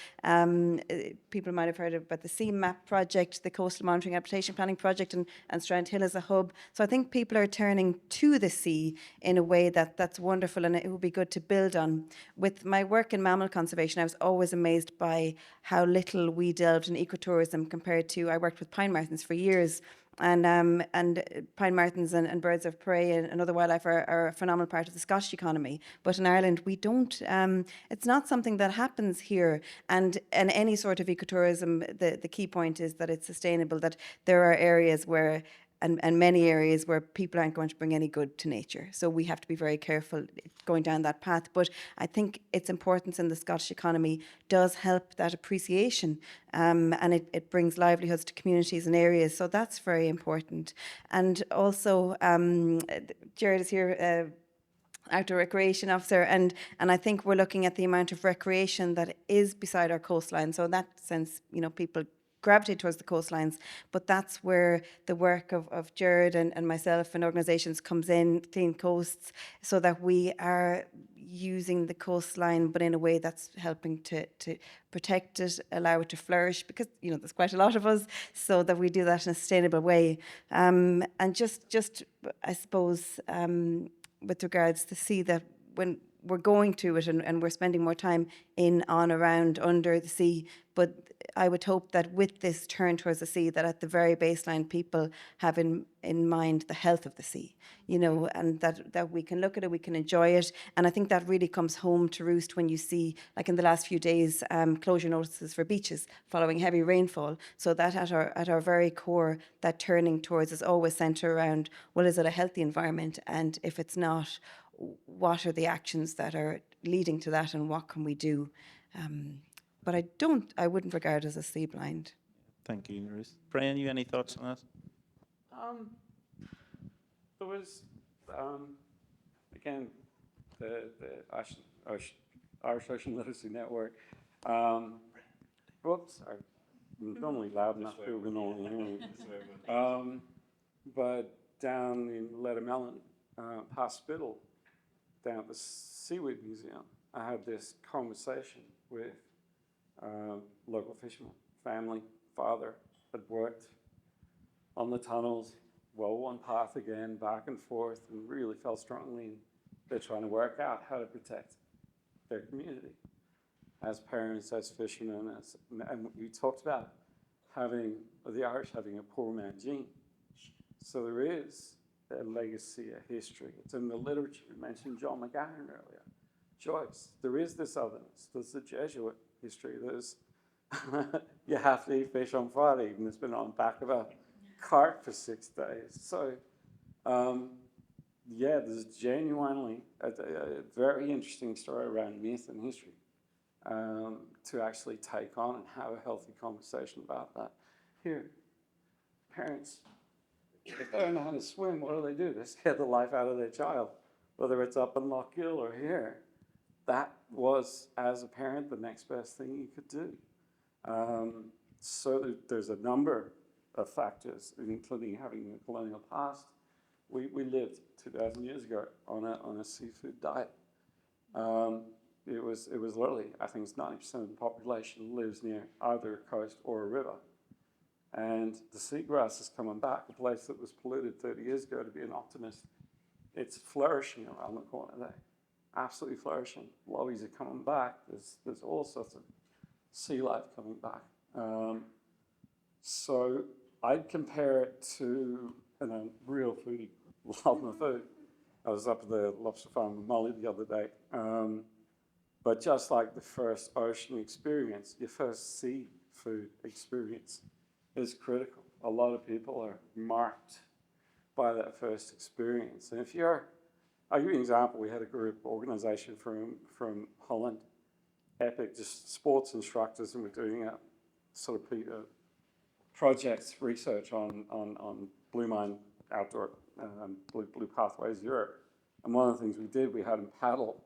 people might have heard about the Sea Map project, the Coastal Monitoring Adaptation Planning project, and Strandhill as a hub. So I think people are turning to the sea in a way that's wonderful, and it would be good to build on. With my work in mammal conservation, I was always amazed by how little we delved in ecotourism compared to, I worked with pine martens for years, and pine martens and birds of prey and other wildlife are a phenomenal part of the Scottish economy. But in Ireland, we don't. It's not something that happens here. And any sort of ecotourism, the key point is that it's sustainable. That there are areas where. And many areas where people aren't going to bring any good to nature. So we have to be very careful going down that path. But I think its importance in the Scottish economy does help that appreciation, and it brings livelihoods to communities and areas. So that's very important. And also, Jared is here, outdoor recreation officer, and I think we're looking at the amount of recreation that is beside our coastline. So in that sense, people gravitate towards the coastlines, but that's where the work of Jared and myself and organisations comes in, Clean Coasts, so that we are using the coastline, but in a way that's helping to protect it, allow it to flourish, because there's quite a lot of us, so that we do that in a sustainable way. And just I suppose with regards to the sea, that when we're going to it and we're spending more time in, on, around, under the sea, but I would hope that with this turn towards the sea, that at the very baseline, people have in mind the health of the sea, and that we can look at it, we can enjoy it. And I think that really comes home to roost when you see, like in the last few days, closure notices for beaches following heavy rainfall. So that at our very core, that turning towards is always centred around, well, is it a healthy environment? And if it's not, what are the actions that are leading to that, and what can we do? But I wouldn't regard it as a sea blind. Thank you, Ruth. Brian, you any thoughts on that? There was, again, the Irish Ocean Literacy Network. Whoops, sorry. I'm normally loud enough, people can normally hear me. But down in Lettermelon Hospital, down at the Seaweed Museum, I had this conversation with local fisherman, family, father, had worked on the tunnels, well-worn path again, back and forth, and really felt strongly they're trying to work out how to protect their community as parents, as fishermen, and we talked about the Irish having a poor man gene. So there is a legacy, a history. It's in the literature. You mentioned John McGahern earlier, Joyce. There is this otherness. There's the Jesuit history. There's you have to eat fish on Friday, even it's been on the back of a cart for 6 days. So, there's genuinely a very interesting story around myth and history to actually take on and have a healthy conversation about that. Here, parents, if they don't know how to swim, what do? They scare the life out of their child, whether it's up in Lochgill or here. That was, as a parent, the next best thing you could do. So there's a number of factors, including having a colonial past. We lived 2,000 years ago on a seafood diet. It was literally, I think it's 90% of the population lives near either a coast or a river. And the seagrass is coming back, a place that was polluted 30 years ago, to be an optimist. It's flourishing around the corner there. Absolutely flourishing. Lobbies are coming back. There's all sorts of sea life coming back. So I'd compare it to, and I'm a real foodie, love my food. I was up at the lobster farm with Molly the other day. But just like the first ocean experience, your first seafood experience is critical. A lot of people are marked by that first experience. And if I'll give you an example. We had a group organization from Holland, epic, just sports instructors, and we're doing a sort of project research on Blue Mine Outdoor, Blue Pathways Europe. And one of the things we did, we had them paddle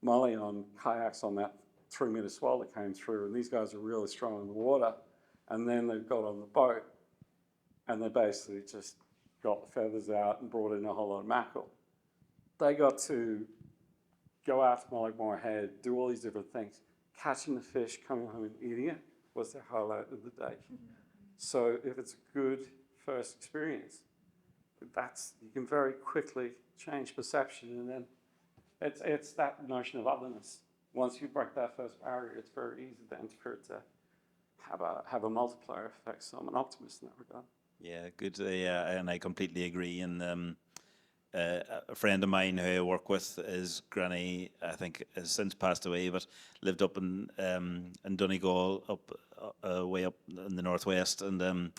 Molly on kayaks on that 3-meter swell that came through, and these guys are really strong in the water. And then they got on the boat, and they basically just got the feathers out and brought in a whole lot of mackerel. They got to go out to Molly Head, do all these different things. Catching the fish, coming home and eating it was their highlight of the day. So if it's a good first experience, you can very quickly change perception, and then it's that notion of otherness. Once you break that first barrier, it's very easy then for it to have a multiplier effect. So I'm an optimist in that regard. Yeah, good. Yeah, and I completely agree. And a friend of mine who I work with, his granny, I think, has since passed away, but lived up in Donegal, way up in the northwest. And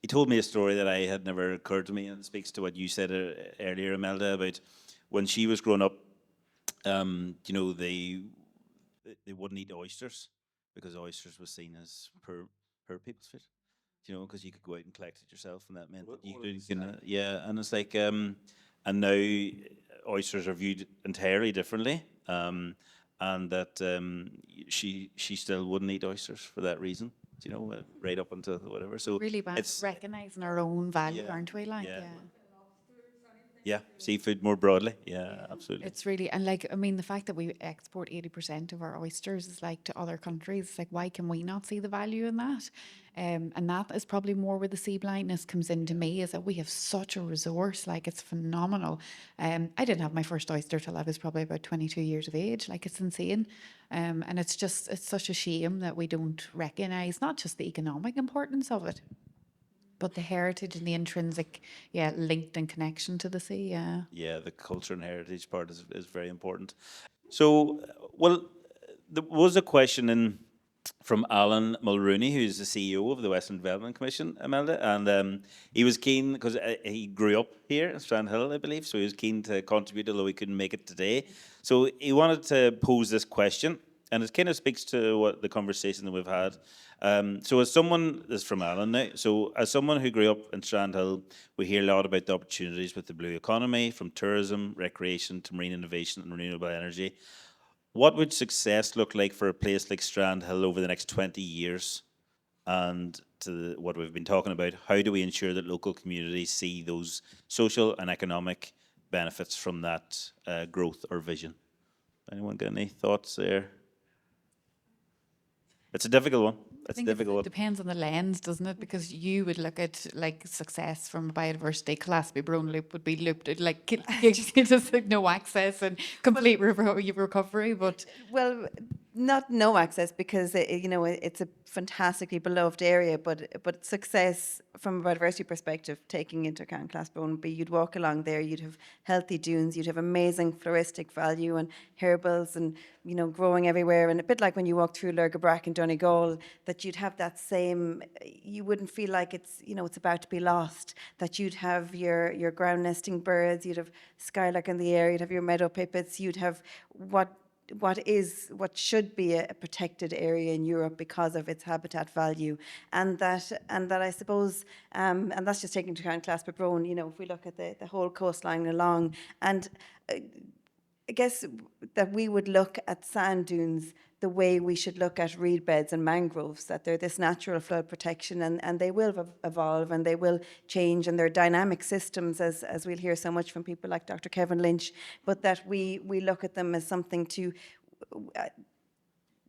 he told me a story that I had never occurred to me, and it speaks to what you said earlier, Imelda, about when she was growing up. You know, they wouldn't eat oysters because oysters was seen as poor people's food. You know, because you could go out and collect it yourself, and that meant that you could, yeah. And it's like, and now oysters are viewed entirely differently, and that she still wouldn't eat oysters for that reason. You know, right up until whatever. So Really about it's recognizing our own value, yeah, aren't we? Like, yeah. yeah. Yeah, seafood more broadly. Yeah, absolutely. It's really, and like, I mean, the fact that we export 80% of our oysters is like to other countries. It's like, why can we not see the value in that? And that is probably more where the sea blindness comes into me, is that we have such a resource. Like, it's phenomenal. I didn't have my first oyster till I was probably about 22 years of age. Like, it's insane. And it's just, it's such a shame that we don't recognize not just the economic importance of it, but the heritage and the intrinsic, yeah, linked and connection to the sea. Yeah. Yeah, the culture and heritage part is very important. So, well, there was a question in from Alan Mulrooney, who's the CEO of the Western Development Commission, Imelda, and he was keen because he grew up here in Strandhill, I believe, so he was keen to contribute, although he couldn't make it today. So he wanted to pose this question, and it kind of speaks to what the conversation that we've had. So as someone, this is from Alan now, so as someone who grew up in Strandhill, we hear a lot about the opportunities with the blue economy, from tourism, recreation to marine innovation and renewable energy. What would success look like for a place like Strandhill over the next 20 years? And what we've been talking about, how do we ensure that local communities see those social and economic benefits from that growth or vision? Anyone got any thoughts there? It's a difficult one. I It's a think difficult it one. depends on the lens, doesn't it? Because you would look at like success from a biodiversity, Clasby Brone Loop would be looped at like just like no access and complete recovery. But Well, not no access because it's a fantastically beloved area, but success from a biodiversity perspective, taking into account Classbone would be you'd walk along there, you'd have healthy dunes, you'd have amazing floristic value and herbals and growing everywhere, and a bit like when you walk through Lurgabrack and Donegal, that you'd have that same. You wouldn't feel like it's about to be lost. That you'd have your ground nesting birds, you'd have skylark in the air, you'd have your meadow pipits, you'd have what should be a protected area in Europe because of its habitat value, and that I suppose, and that's just taking into account Claspa Brone. If we look at the whole coastline along, and I guess that we would look at sand dunes the way we should look at reed beds and mangroves, that they're this natural flood protection, and they will evolve and they will change, and they're dynamic systems, as we'll hear so much from people like Dr. Kevin Lynch, but that we look at them as something to,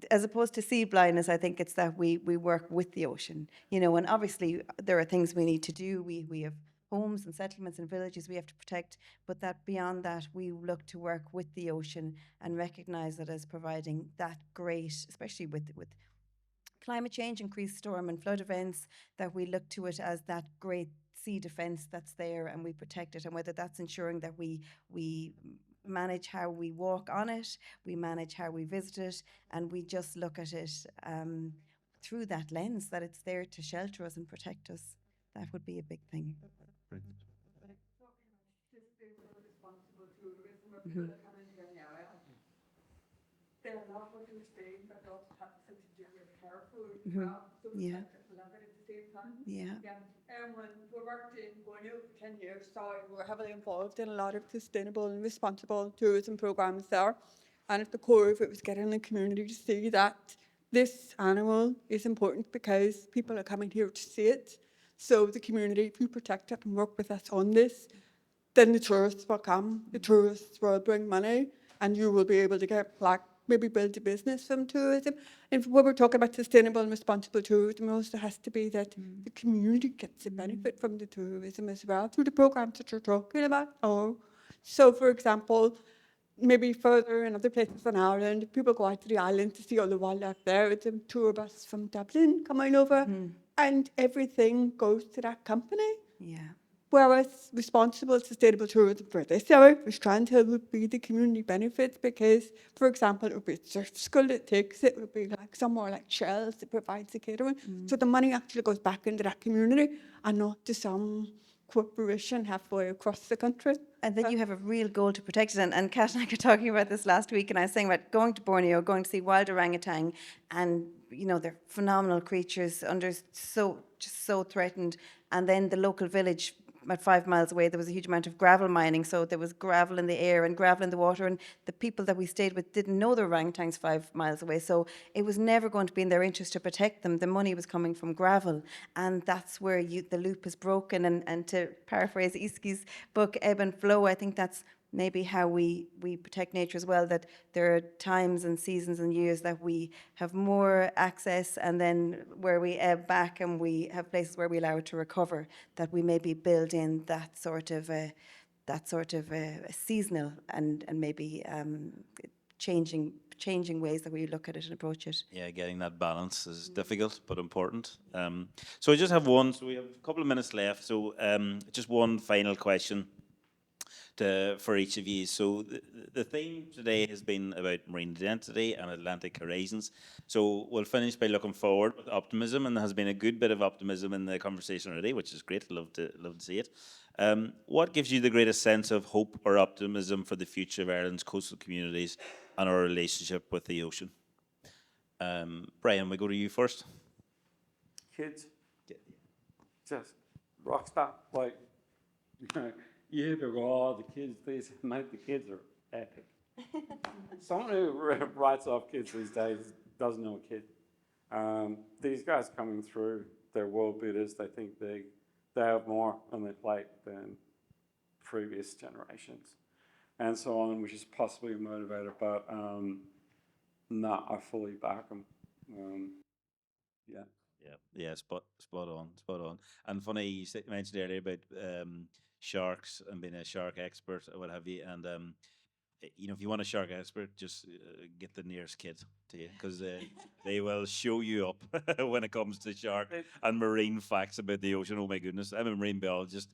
as opposed to sea blindness, I think it's that we work with the ocean, and obviously there are things we need to do. We have homes and settlements and villages we have to protect, but that beyond that, we look to work with the ocean and recognise it as providing that great, especially with climate change, increased storm and flood events, that we look to it as that great sea defence that's there, and we protect it, and whether that's ensuring that we manage how we walk on it, we manage how we visit it, and we just look at it through that lens, that it's there to shelter us and protect us. That would be a big thing. There are a lot what you're saying, but also have to do with careful. So Yeah. it's love it at the same time. Yeah. When we worked in Borneo for 10 years, so we were heavily involved in a lot of sustainable and responsible tourism programs there. And at the core of it was getting the community to see that this animal is important because people are coming here to see it. So the community, if you protect it and work with us on this, then the tourists will come, the tourists will bring money, and you will be able to get maybe build a business from tourism. And when we're talking about sustainable and responsible tourism, it also has to be that the community gets a benefit from the tourism as well through the programs that you're talking about. So for example, maybe further in other places in Ireland, people go out to the island to see all the wildlife there. It's a tour bus from Dublin coming over. and everything goes to that company. Yeah. Whereas responsible sustainable tourism for this area, for Strandhill, would be the community benefits because, for example, it would be a surf school that takes it, would be like somewhere like Shells that provides the catering. So the money actually goes back into that community and not to some corporation halfway across the country. And then you have a real goal to protect it. And Kat and I were talking about this last week, and I was saying about going to Borneo, going to see wild orangutan, and you know they're phenomenal creatures, just so threatened. And then the local village, about 5 miles away, there was a huge amount of gravel mining, so there was gravel in the air and gravel in the water, and the people that we stayed with didn't know the orangutans 5 miles away, so it was never going to be in their interest to protect them. The money was coming from gravel, and that's where the loop is broken. And to paraphrase Iski's book, Ebb and Flow, I think that's maybe how we protect nature as well, that there are times and seasons and years that we have more access, and then where we ebb back and we have places where we allow it to recover, that we maybe build in that sort of a seasonal and maybe changing ways that we look at it and approach it. Yeah, getting that balance is difficult but important. So I just have one. So we have a couple of minutes left. So just one final question for each of you. So the theme today has been about marine identity and Atlantic horizons. So we'll finish by looking forward with optimism, and there has been a good bit of optimism in the conversation already, which is great. Love to see it. What gives you the greatest sense of hope or optimism for the future of Ireland's coastal communities and our relationship with the ocean? Brian, we go to you first. Kids, just rock star. Like, you go, oh, the kids, the kids are epic. Someone who writes off kids these days doesn't know a kid. These guys coming through, they're world beaters. They think they have more on their plate than previous generations, and so on, which is possibly a motivator. But I fully back them. Yeah, spot on. And funny, you mentioned earlier about sharks and being a shark expert or what have you. And you know, if you want a shark expert, just get the nearest kid to you, because they will show you up when it comes to shark and marine facts about the ocean. Oh my goodness, I'm a marine biologist.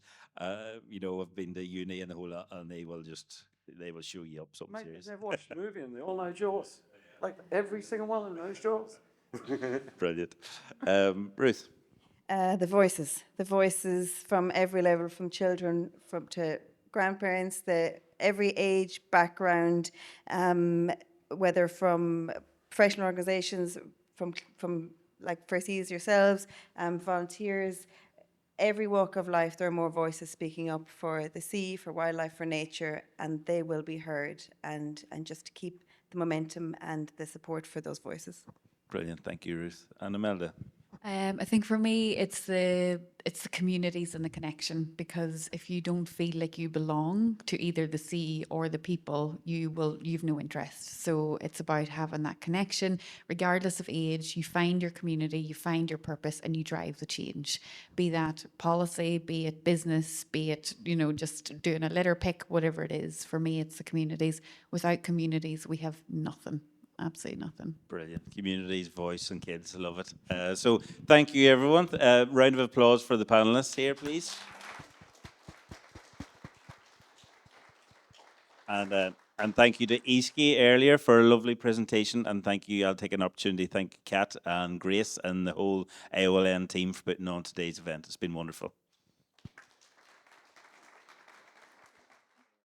You know, I've been to uni and the whole lot, and they will show you up something serious. They've watched the movie and they all know Jaws. Like every single one of them knows Jaws. Brilliant. Ruth? The voices from every level, from children to grandparents, every age, background, whether from professional organisations, from like First Seas yourselves, volunteers, every walk of life, there are more voices speaking up for the sea, for wildlife, for nature, and they will be heard, and just to keep the momentum and the support for those voices. Brilliant, thank you, Ruth. And Imelda? I think for me, it's the communities and the connection, because if you don't feel like you belong to either the sea or the people, you've no interest. So it's about having that connection, regardless of age. You find your community, you find your purpose, and you drive the change. Be that policy, be it business, be it just doing a litter pick, whatever it is. For me, it's the communities. Without communities, we have nothing. Absolutely nothing. Brilliant. Communities, voice, and kids. I love it. So thank you, everyone. Round of applause for the panelists here, please. And thank you to Iski earlier for a lovely presentation. And thank you. I'll take an opportunity to thank Kat and Grace and the whole IOLN team for putting on today's event. It's been wonderful.